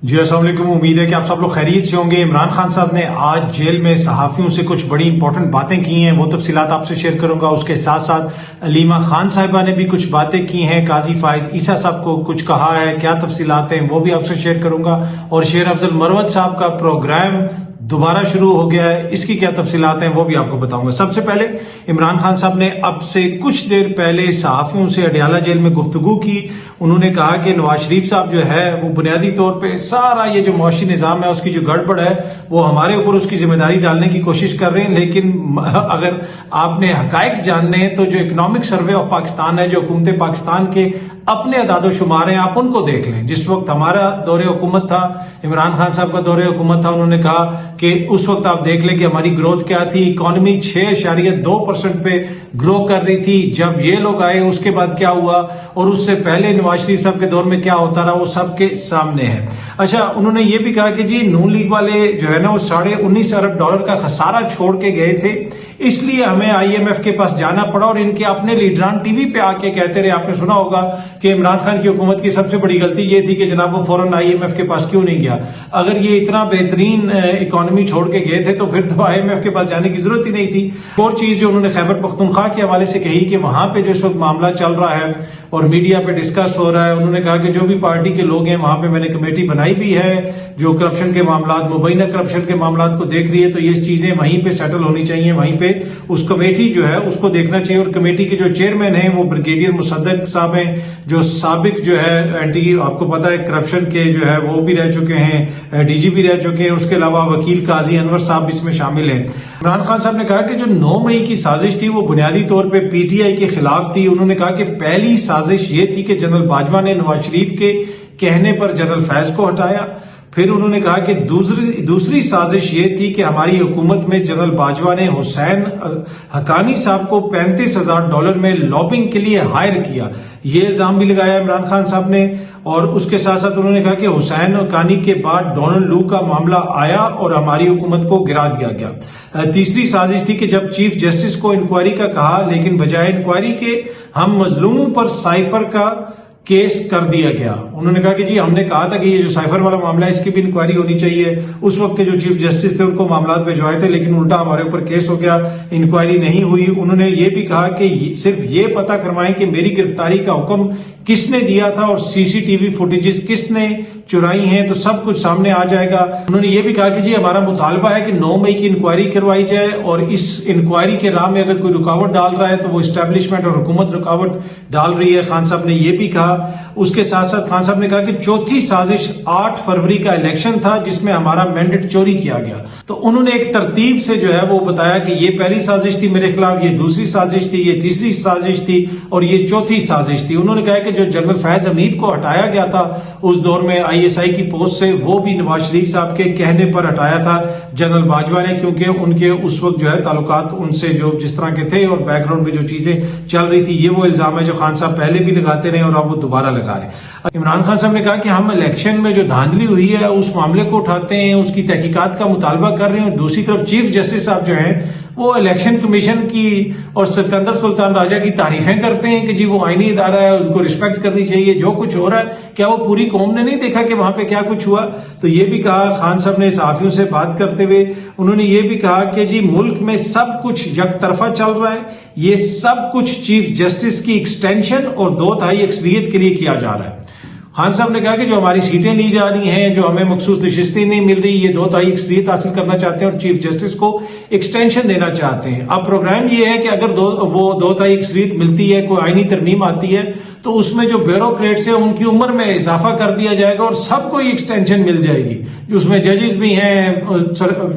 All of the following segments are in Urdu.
جی السلام علیکم، امید ہے کہ آپ سب لوگ خیریت سے ہوں گے۔ عمران خان صاحب نے آج جیل میں صحافیوں سے کچھ بڑی امپورٹنٹ باتیں کی ہیں، وہ تفصیلات آپ سے شیئر کروں گا۔ اس کے ساتھ ساتھ علیمہ خان صاحبہ نے بھی کچھ باتیں کی ہیں، قاضی فائز عیسیٰ صاحب کو کچھ کہا ہے، کیا تفصیلات ہیں وہ بھی آپ سے شیئر کروں گا۔ اور شیر افضل مروت صاحب کا پروگرام دوبارہ شروع ہو گیا ہے، اس کی کیا تفصیلات ہیں وہ بھی آپ کو بتاؤں گا۔ سب سے پہلے عمران خان صاحب نے اب سے کچھ دیر پہلے صحافیوں سے اڈیالہ جیل میں گفتگو کی۔ انہوں نے کہا کہ نواز شریف صاحب جو ہے وہ بنیادی طور پہ سارا یہ جو معاشی نظام ہے اس کی جو گڑبڑ ہے وہ ہمارے اوپر اس کی ذمہ داری ڈالنے کی کوشش کر رہے ہیں، لیکن اگر آپ نے حقائق جاننے ہیں تو جو اکنامک سروے آف پاکستان ہے، جو حکومت پاکستان کے اپنے اعداد و شمار ہیں، آپ ان کو دیکھ لیں۔ جس وقت ہمارا دور حکومت تھا، عمران خان صاحب کا دور حکومت تھا، انہوں نے کہا کہ اس وقت آپ دیکھ لیں کہ ہماری گروتھ کیا تھی، اکانومی 6.2% پہ گرو کر رہی تھی۔ جب یہ لوگ آئے اس کے بعد کیا ہوا اور اس سے پہلے نواز شریف صاحب کے دور میں کیا ہوتا رہا، وہ سب کے سامنے ہے۔ اچھا، انہوں نے یہ بھی کہا کہ جی نون لیگ والے جو ہے نا وہ $19.5 ارب کا خسارہ چھوڑ کے گئے تھے، اس لیے ہمیں IMF کے پاس جانا پڑا، اور ان کے اپنے لیڈران ٹی وی پہ آ کے کہتے رہے۔ آپ نے سنا ہوگا کہ عمران خان کی حکومت کی سب سے بڑی غلطی یہ تھی کہ جناب وہ فوراً IMF کے پاس کیوں نہیں گیا۔ اگر یہ اتنا بہترین اکانومی چھوڑ کے گئے تھے تو پھر تو IMF کے پاس جانے کی ضرورت ہی نہیں تھی۔ اور چیز جو انہوں نے خیبر پختونخوا کے حوالے سے کہی کہ وہاں پہ جو اس وقت معاملہ چل رہا ہے اور میڈیا پہ ڈسکس ہو رہا ہے، انہوں نے کہا کہ جو بھی پارٹی کے لوگ ہیں وہاں پہ میں نے کمیٹی بنائی بھی ہے جو کرپشن کے معاملات، مبینہ کرپشن کے معاملات کو دیکھ رہی ہے، تو یہ چیزیں وہیں پہ سیٹل ہونی چاہیے، وہیں پہ اس کمیٹی جو ہے اس کو دیکھنا چاہیے۔ اور کمیٹی کے جو چیئرمین ہیں وہ بریگیڈیئر مصدق صاحب ہیں، جو سابق جو ہے اینٹی، آپ کو پتا ہے کرپشن کے جو ہے وہ بھی رہ چکے ہیں، DG بھی رہ چکے ہیں۔ اس کے علاوہ وکیل قاضی انور صاحب اس میں شامل ہیں۔ عمران خان صاحب نے کہا کہ جو 9 مئی کی سازش تھی وہ بنیادی طور پہ PTI کے خلاف تھی۔ انہوں نے کہا کہ پہلی سازش یہ تھی کہ جنرل باجوہ نے نواز شریف کے کہنے پر جنرل فیض کو ہٹایا۔ پھر انہوں نے کہا کہ دوسری سازش یہ تھی کہ ہماری حکومت میں جنرل باجوہ نے حسین حقانی صاحب کو $35,000 میں لابنگ کے لیے ہائر کیا، یہ الزام بھی لگایا عمران خان صاحب نے۔ اور اس کے ساتھ ساتھ انہوں نے کہا کہ حسین حقانی کے بعد ڈونلڈ لو کا معاملہ آیا اور ہماری حکومت کو گرا دیا گیا۔ تیسری سازش تھی کہ جب چیف جسٹس کو انکوائری کا کہا، لیکن بجائے انکوائری کے ہم مظلوموں پر سائفر کا کیس کر دیا گیا۔ انہوں نے کہا کہ جی ہم نے کہا تھا کہ یہ جو سائفر والا معاملہ ہے اس کی بھی انکوائری ہونی چاہیے، اس وقت کے جو چیف جسٹس تھے ان کو معاملات بھجوائے تھے، لیکن الٹا ہمارے اوپر کیس ہو گیا، انکوائری نہیں ہوئی۔ انہوں نے یہ بھی کہا کہ صرف یہ پتہ کروائیں کہ میری گرفتاری کا حکم کس نے دیا تھا اور CCTV فوٹیجز کس نے چرائی ہیں، تو سب کچھ سامنے آ جائے گا۔ انہوں نے یہ بھی کہا کہ جی ہمارا مطالبہ ہے کہ 9 مئی کی انکوائری کروائی جائے، اور اس انکوائری کے راہ میں اگر کوئی رکاوٹ ڈال رہا ہے تو وہ اسٹیبلشمنٹ اور حکومت رکاوٹ ڈال رہی ہے۔ خان صاحب نے یہ بھی کہا۔ اس کے ساتھ ساتھ خان صاحب نے کہا کہ چوتھی سازش 8 فروری کا الیکشن تھا جس میں ہمارا مینڈیٹ چوری کیا گیا۔ تو انہوں نے ایک ترتیب سے جو ہے وہ بتایا کہ یہ پہلی سازش تھی میرے خلاف، یہ دوسری سازش تھی، یہ تیسری سازش تھی اور یہ چوتھی سازش تھی۔ انہوں نے کہا کہ جو جنرل فیض حمید کو ہٹایا گیا تھا اس دور میں ISI کی پوسٹ سے، وہ بھی نواز شریف صاحب کے کہنے پر ہٹایا تھا جنرل باجوہ نے، کیونکہ ان کے اس وقت جو ہے تعلقات ان سے جو جس طرح کے تھے اور بیک گراؤنڈ میں جو چیزیں چل رہی تھی، یہ وہ الزام ہے جو خان صاحب پہلے بھی لگاتے رہے اور اب وہ دوبارہ لگا رہے۔ عمران خان صاحب نے کہا کہ ہم الیکشن میں جو دھاندلی ہوئی ہے اس معاملے کو اٹھاتے ہیں، اس کی تحقیقات کا مطالبہ کر رہے ہیں، اور دوسری طرف چیف جسٹس صاحب جو ہیں وہ الیکشن کمیشن کی اور سکندر سلطان راجہ کی تعریفیں کرتے ہیں کہ جی وہ آئینی ادارہ ہے، اس کو رسپیکٹ کرنی چاہیے، جو کچھ ہو رہا ہے کیا وہ پوری قوم نے نہیں دیکھا کہ وہاں پہ کیا کچھ ہوا۔ تو یہ بھی کہا خان صاحب نے صحافیوں سے بات کرتے ہوئے، انہوں نے یہ بھی کہا کہ جی ملک میں سب کچھ یک طرفہ چل رہا ہے، یہ سب کچھ چیف جسٹس کی ایکسٹینشن اور 2/3 اکثریت کے لیے کیا جا رہا ہے۔ خان صاحب نے کہا کہ جو ہماری سیٹیں لی جا رہی ہیں، جو ہمیں مخصوص نشستیں نہیں مل رہی، یہ 2/3 اکثریت حاصل کرنا چاہتے ہیں اور چیف جسٹس کو ایکسٹینشن دینا چاہتے ہیں۔ اب پروگرام یہ ہے کہ اگر وہ 2/3 اکثریت ملتی ہے، کوئی آئینی ترمیم آتی ہے، تو اس میں جو بیوروکریٹس ہیں ان کی عمر میں اضافہ کر دیا جائے گا اور سب کو یہ ایکسٹینشن مل جائے گی۔ اس میں ججز بھی ہیں،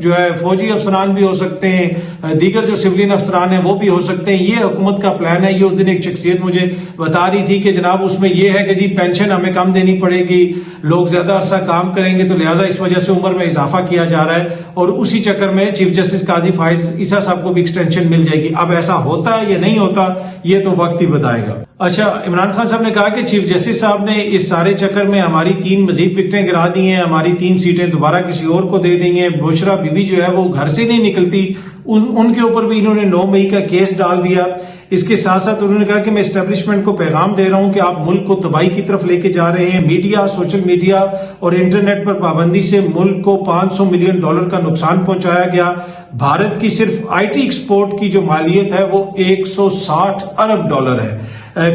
جو ہے فوجی افسران بھی ہو سکتے ہیں، دیگر جو سولین افسران ہیں وہ بھی ہو سکتے ہیں۔ یہ حکومت کا پلان ہے۔ یہ اس دن ایک شخصیت مجھے بتا رہی تھی کہ جناب اس میں یہ ہے کہ جی پینشن ہمیں کم دینی پڑے گی، لوگ زیادہ عرصہ کام کریں گے تو لہٰذا اس وجہ سے عمر میں اضافہ کیا جا رہا ہے، اور اسی چکر میں چیف جسٹس قاضی فائز عیسیٰ صاحب کو بھی ایکسٹینشن مل جائے گی۔ اب ایسا ہوتا ہے یا نہیں ہوتا یہ تو وقت ہی بتائے گا۔ اچھا، عمران خان صاحب نے کہا کہ چیف جسٹس صاحب نے اس سارے چکر میں ہماری 3 مزید وکٹیں گرا دی ہیں، ہماری 3 سیٹیں دوبارہ کسی اور کو دے دیں گے۔ بشرا بی بی جو ہے وہ گھر سے نہیں نکلتی، ان کے اوپر بھی انہوں نے 9 مئی کا کیس ڈال دیا۔ اس کے ساتھ ساتھ انہوں نے کہا کہ میں اسٹیبلشمنٹ کو پیغام دے رہا ہوں کہ آپ ملک کو تباہی کی طرف لے کے جا رہے ہیں. میڈیا، سوشل میڈیا اور انٹرنیٹ پر پابندی سے ملک کو $500 ملین کا نقصان پہنچایا گیا. بھارت کی صرف آئی ٹی ایکسپورٹ کی جو مالیت ہے وہ $160 ارب ہے.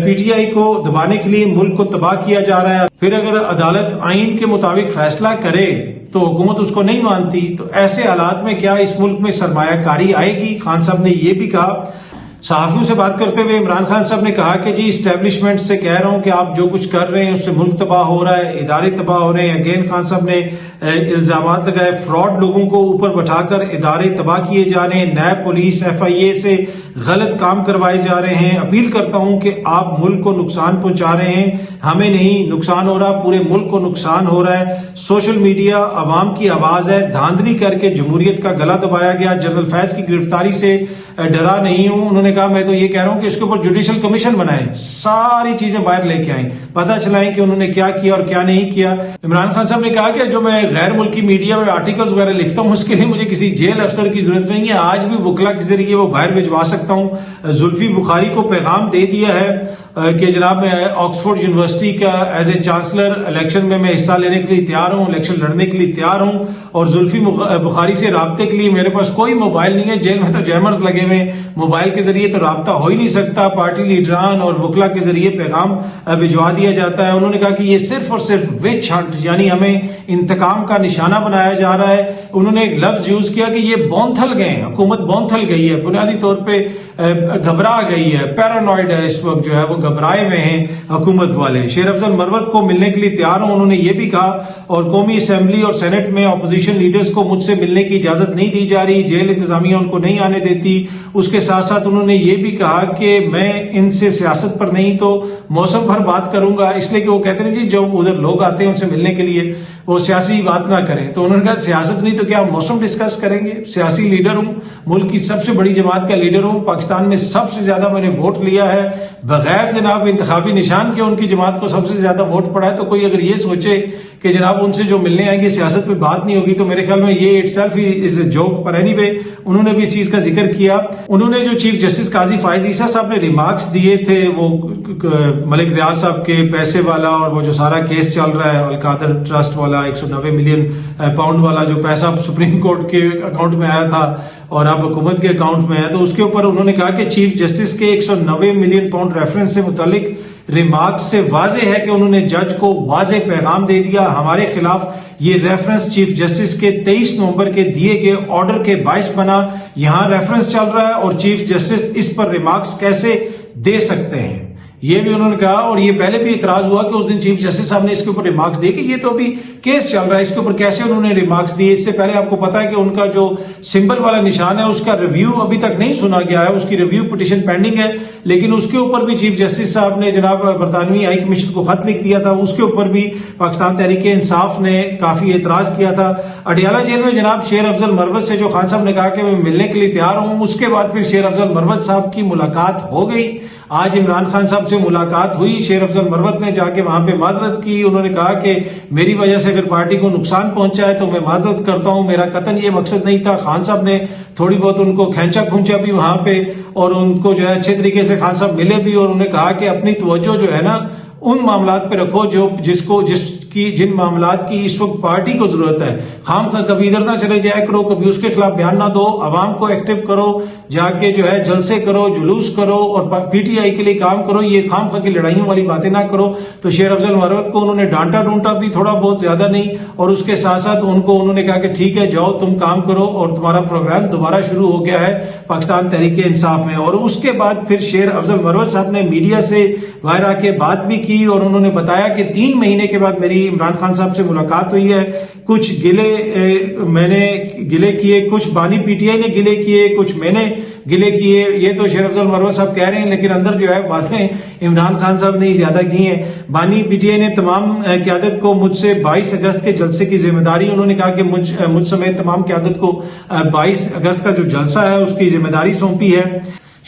پی ٹی آئی کو دبانے کے لیے ملک کو تباہ کیا جا رہا ہے. پھر اگر عدالت آئین کے مطابق فیصلہ کرے تو حکومت اس کو نہیں مانتی، تو ایسے حالات میں کیا اس ملک میں سرمایہ کاری آئے گی؟ خان صاحب نے یہ بھی کہا. صحافیوں سے بات کرتے ہوئے عمران خان صاحب نے کہا کہ جی اسٹیبلشمنٹ سے کہہ رہا ہوں کہ آپ جو کچھ کر رہے ہیں اس سے ملک تباہ ہو رہا ہے، ادارے تباہ ہو رہے ہیں. اگین خان صاحب نے الزامات لگائے، فراڈ لوگوں کو اوپر بٹھا کر ادارے تباہ کیے جا رہے ہیں، نیب، پولیس، ایف آئی اے سے غلط کام کروائے جا رہے ہیں. اپیل کرتا ہوں کہ آپ ملک کو نقصان پہنچا رہے ہیں، ہمیں نہیں نقصان ہو رہا، پورے ملک کو نقصان ہو رہا ہے. سوشل میڈیا عوام کی آواز ہے، دھاندلی کر کے جمہوریت کا گلا دبایا گیا. جنرل فیض کی گرفتاری سے ڈرا نہیں ہوں. انہوں نے کہا میں تو یہ کہہ رہا ہوں کہ اس کے اوپر جوڈیشل کمیشن بنائیں، ساری چیزیں باہر لے کے آئیں، پتہ چلائیں کہ انہوں نے کیا کیا اور کیا نہیں کیا. عمران خان صاحب نے کہا کہ جو میں غیر ملکی میڈیا میں آرٹیکلز وغیرہ لکھتا ہوں اس کے لیے مجھے کسی جیل افسر کی ضرورت نہیں ہے، آج بھی وکلا کے ذریعے وہ باہر بھجوا سکتا ہوں. زلفی بخاری کو پیغام دے دیا ہے کہ جناب میں آکسفورڈ یونیورسٹی کا ایز اے چانسلر الیکشن میں حصہ لینے کے لیے تیار ہوں، الیکشن لڑنے کے لیے تیار ہوں. اور زلفی بخاری سے رابطے کے لیے میرے پاس کوئی موبائل نہیں ہے، جیل میں تو جیمرز لگے ہوئے، موبائل کے ذریعے تو رابطہ ہو ہی نہیں سکتا. پارٹی لیڈران اور وکلا کے ذریعے پیغام بھجوا دیا جاتا ہے. انہوں نے کہا کہ یہ صرف اور صرف وچ ہنٹ، یعنی ہمیں انتقام کا نشانہ بنایا جا رہا ہے. انہوں نے ایک لفظ یوز کیا کہ یہ بونتھل گئے ہیں، حکومت بونتھل گئی ہے، بنیادی طور پہ گھبرا گئی ہے، پیرانوائڈ ہے، اس وقت جو ہے وہ گھبرائے ہوئے ہیں حکومت والے. شیر افضل مروت کو ملنے کے لیے تیار ہوں، انہوں نے یہ بھی کہا. اور قومی اسمبلی اور سینٹ میں اپوزیشن لیڈرز کو مجھ سے ملنے کی اجازت نہیں دی جا رہی، جیل انتظامیہ ان کو نہیں آنے دیتی. اس کے ساتھ ساتھ انہوں نے یہ بھی کہا کہ میں ان سے سیاست پر نہیں تو موسم پر بات کروں گا، اس لیے کہ وہ کہتے ہیں جی جو ادھر لوگ آتے ہیں ان سے ملنے کے لیے وہ سیاسی بات نہ کریں. تو انہوں نے کہا سیاست نہیں تو کیا موسم ڈسکس کریں گے؟ سیاسی لیڈر ہوں، ملک کی سب سے بڑی جماعت کا لیڈر ہوں، پاکستان میں سب سے زیادہ میں نے ووٹ لیا ہے بغیر جناب انتخابی نشان کے، ان کی جماعت کو سب سے زیادہ ووٹ پڑا ہے. تو کوئی اگر یہ سوچے کہ جناب ان سے جو ملنے آئیں گے سیاست پہ بات نہیں ہوگی تو میرے خیال میں یہ it self is a joke. Per any way انہوں نے بھی اس چیز کا ذکر کیا. انہوں نے جو چیف جسٹس قاضی فائز عیسیٰ صاحب نے ریمارکس دیے تھے وہ ملک ریاض صاحب کے پیسے والا اور وہ جو سارا کیس چل رہا ہے القادر ٹرسٹ والا $190 ملین والا جو پیسہ سپریم کورٹ کے اکاؤنٹ میں آیا تھا اور اب حکومت کے اکاؤنٹ میں ہے، تو اس کے اوپر انہوں نے کہا کہ چیف جسٹس کے $190 ملین ریفرنس سے متعلق ریمارکس سے واضح ہے کہ انہوں نے جج کو واضح پیغام دے دیا ہمارے خلاف. یہ ریفرنس چیف جسٹس کے 23 نومبر کے دیے گئے آرڈر کے باعث بنا. یہاں ریفرنس چل رہا ہے اور چیف جسٹس اس پر ریمارکس کیسے دے سکتے ہیں، یہ بھی انہوں نے کہا. اور یہ پہلے بھی اعتراض ہوا کہ اس دن چیف جسٹس صاحب نے اس کے اوپر ریمارکس دیے کہ یہ تو ابھی کیس چل رہا ہے، اس کے اوپر کیسے انہوں نے ریمارکس دیے. اس سے پہلے آپ کو پتا ہے کہ ان کا جو سمبل والا نشان ہے اس کا ریویو ابھی تک نہیں سنا گیا ہے، اس کی ریویو پٹیشن پینڈنگ ہے، لیکن اس کے اوپر بھی چیف جسٹس صاحب نے جناب برطانوی ہائی کمیشن کو خط لکھ دیا تھا. اس کے اوپر بھی پاکستان تحریک انصاف نے کافی اعتراض کیا تھا. اڈیالہ جیل میں جناب شیر افضل مروت سے جو خان صاحب نے کہا کہ میں ملنے کے لیے تیار ہوں، اس کے بعد پھر شیر افضل مروت صاحب کی ملاقات ہو گئی. آج عمران خان صاحب سے ملاقات ہوئی، شیر افضل مروت نے جا کے وہاں پہ معذرت کی. انہوں نے کہا کہ میری وجہ سے اگر پارٹی کو نقصان پہنچا ہے تو میں معذرت کرتا ہوں، میرا قطعاً یہ مقصد نہیں تھا. خان صاحب نے تھوڑی بہت ان کو کھینچا کھونچا بھی وہاں پہ اور ان کو جو ہے اچھے طریقے سے خان صاحب ملے بھی، اور انہوں نے کہا کہ اپنی توجہ جو ہے نا ان معاملات پہ رکھو جن معاملات کی اس وقت پارٹی کو ضرورت ہے. خام خواہ کبھی ادھر نہ چلے جایا کرو، کبھی اس کے خلاف بیان نہ دو، عوام کو ایکٹیو کرو، جا کے جو ہے جلسے کرو، جلوس کرو اور پی ٹی آئی کے لیے کام کرو، یہ خام خواہ کی لڑائیوں والی باتیں نہ کرو. تو شیر افضل مروت کو انہوں نے ڈانٹا ڈونٹا بھی تھوڑا بہت، زیادہ نہیں، اور اس کے ساتھ ساتھ انہوں نے کہا کہ ٹھیک ہے جاؤ تم کام کرو، اور تمہارا پروگرام دوبارہ شروع ہو گیا ہے پاکستان تحریک انصاف میں. اور اس کے بعد پھر شیر افضل مروت صاحب نے میڈیا سے باہر آ کے بات بھی کی اور انہوں نے بتایا کہ 3 مہینے کے بعد میری عمران خان صاحب سے ملاقات ہوئی ہے. کچھ میں نے گلے کیے، کچھ بانی پی ٹی آئی نے گلے کیے، کچھ میں نے گلے کیے. یہ تو شیر افضل مروت صاحب کہہ رہے ہیں، لیکن اندر جو ہے باتیں عمران خان صاحب نے زیادہ کی ہیں. بانی پی ٹی آئی نے تمام قیادت کو مجھ سے 22 اگست کے جلسے کی ذمہ داری، انہوں نے کہا کہ مجھ سمیت تمام قیادت کو 22 اگست کا جو جلسہ ہے اس کی ذمہ داری سونپی ہے.